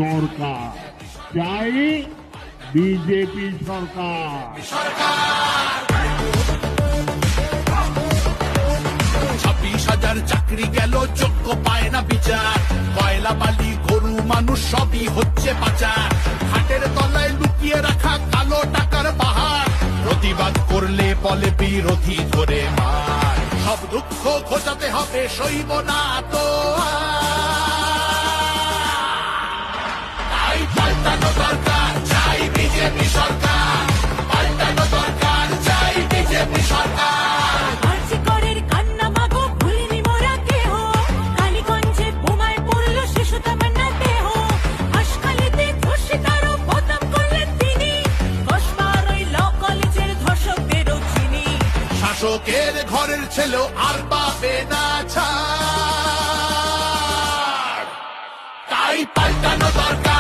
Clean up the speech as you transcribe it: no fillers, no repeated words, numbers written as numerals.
দরকার, চাই বিজেপি সরকার। 26,000 চাকরি গেল, যোগ্য পায় না বিচার। কয়লা বালি গরু মানুষ সবই হচ্ছে পাচার। হাটের তলায় লুকিয়ে রাখা কালো টাকার পাহাড়। প্রতিবাদ করলে বলে বিরোধী ধরে মার। সব দুঃখ ঘোচাতে হবে, সইব না তো তাই পাল্টানো দরকার, চাই বিজেপি সরকার। পাল্টানো দরকার, চাই বিজেপি সরকার। শাসকের ঘরের ছেলেও আর পাবে না ছাড়। তাই পাল্টানো দরকার।